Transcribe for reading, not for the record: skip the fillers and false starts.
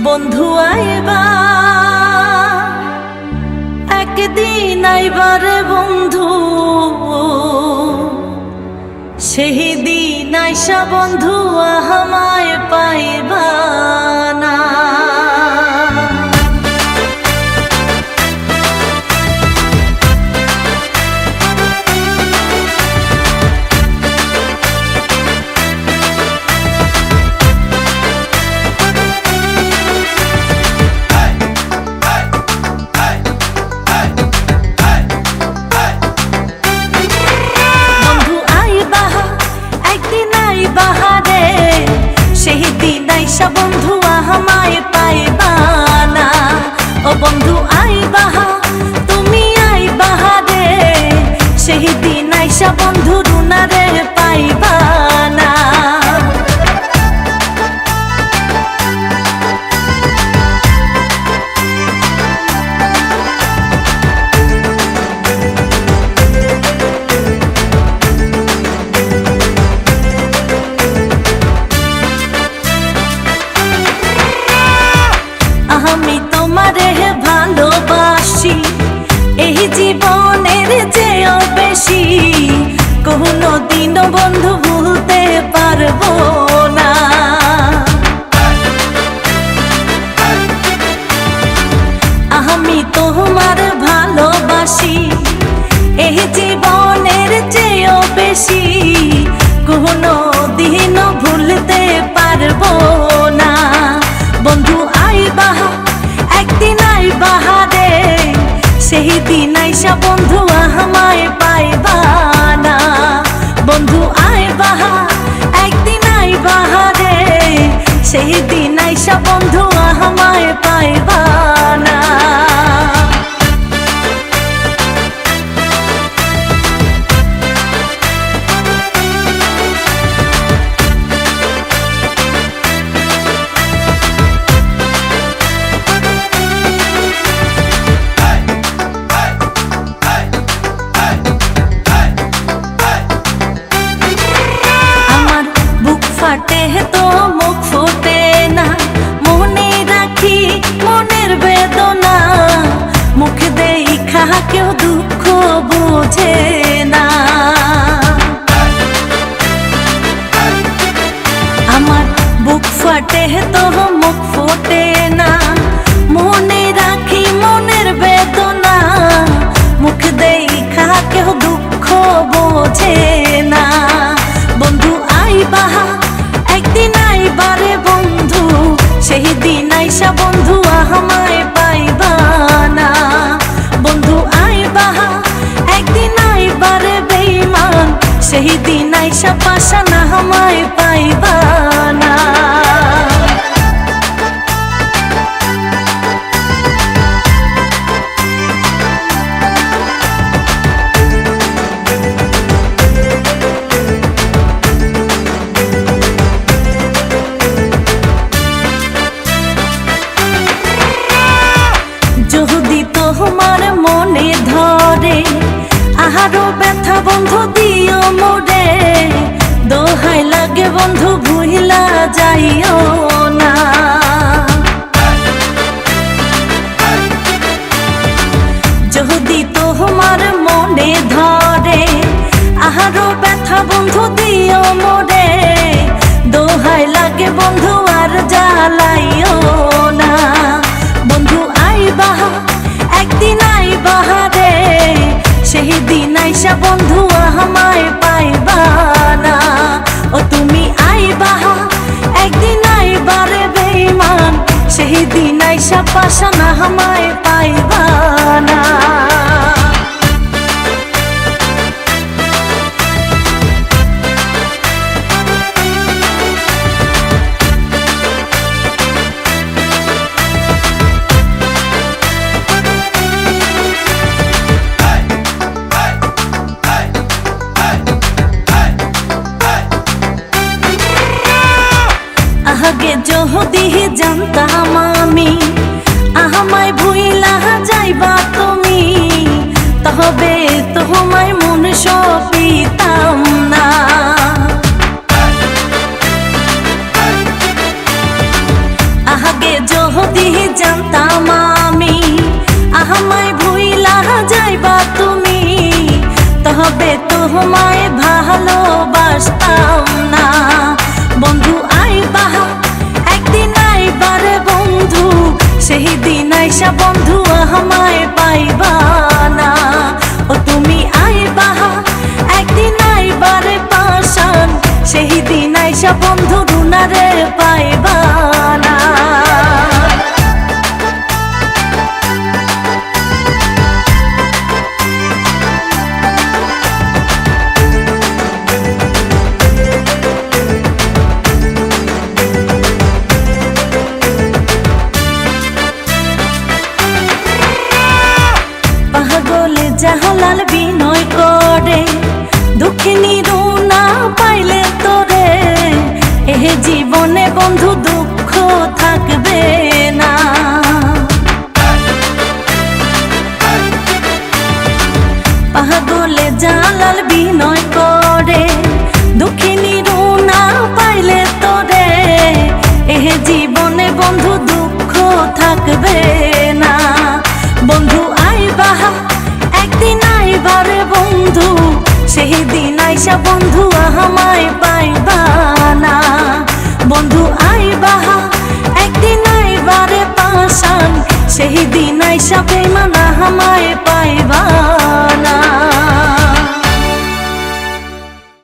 বন্ধু আইবা একদিন আইবারে বন্ধু, সেই দিন আইসা বন্ধু আমায় পাইবা না। সেই দিন আইসা বন্ধু আমায় পাইবা না। ও বন্ধু আইবা তুমি আইবা রে, সেই দিন আইসা বন্ধু রুনারে পাইবা না। আমি তোমারে ভালোবাসি, এই জীবনের চেয়েও বেশি, কোনো দিনও বন্ধু ভুলতে পারবো না। আমি তোমার ভালোবাসি, এই জীবনের চেয়েও বেশি, কোনো দিনও ভুলতে পারবো না। বন্ধু আইবা একদিন আইবা রে, সেই দিন আইসা বন্ধু আমায় পাইবা না। বন্ধু আইবা একদিন আইবা রে, সেই দিন আইসা বন্ধু আমায় পাইবা না। ফাটে তো মুখ ফোটে না, মনে রাখি মনের বেদনা, মুখ দেখা কেউ দুঃখ বোঝে না। আমার বুক ফাটে তো মুখ ফোটে না, মনে রাখি মনের বেদনা, মুখ দেখা কেউ দুঃখ বোঝে না। বন্ধু আইবা একদিন আইবারে বন্ধু, সেই দিন আইসা বন্ধু আমায় পাইবা না। বন্ধু আইবা একদিন আইবারে বেঈমান, সেই দিন আইসা পাশানা আমায় পাইবা না। যদি তোমার মনে ধরে আরো ব্যথা বন্ধু দিও মোরে, দোহাই লাগে বন্ধু ভুইলা যাইও না। যদি তোমার মনে ধরে আরো ব্যথা বন্ধু দিও মোরে, দোহাই লাগে বন্ধু আর জ্বালাইও না। বন্ধু আইবা একদিন আইবা রে, সেই দিন আইসা বন্ধু আমায় পাইবা না। ও তুমি আইবা একদিন আইবা রে বেঈমান, সেই দিন আইসা পাশানা আমায় পাইবা না। আগে যদি জানতাম আমি আমায় ভুইলা যাইবা তুমি, তবে তোমায় মন সপিতাম না। আগে ভাবে তোমায় ভালোবাসতাম না। বন্ধু আইবা একদিন আইবারে বন্ধু, সেই দিন আইসা বন্ধু আমায় পাইবা না। ও তুমি আইবা একদিন আইবারে পাশান, সেই দিন আইসা বন্ধু রুনারে পাইবা না। পাগলে জাহালাল বিনয় করে, দুঃখিনী রুনা পাইলে তোরে, এ জীবনে বন্ধু দুঃখ থাকবে না। পাগলে জালাল বিনয় করে, দুঃখিনী রুনা পাইলে তোরে, এ জীবনে বন্ধু দুঃখ থাকবে না। বন্ধু আইবা একদিন আইবারে বন্ধু, সেই দিন আইসা বন্ধু আমায় পাইবা না। বন্ধু আইবা একদিন আইবারে পাশান, সেই দিন আইসা বেমান আমায় পাইবা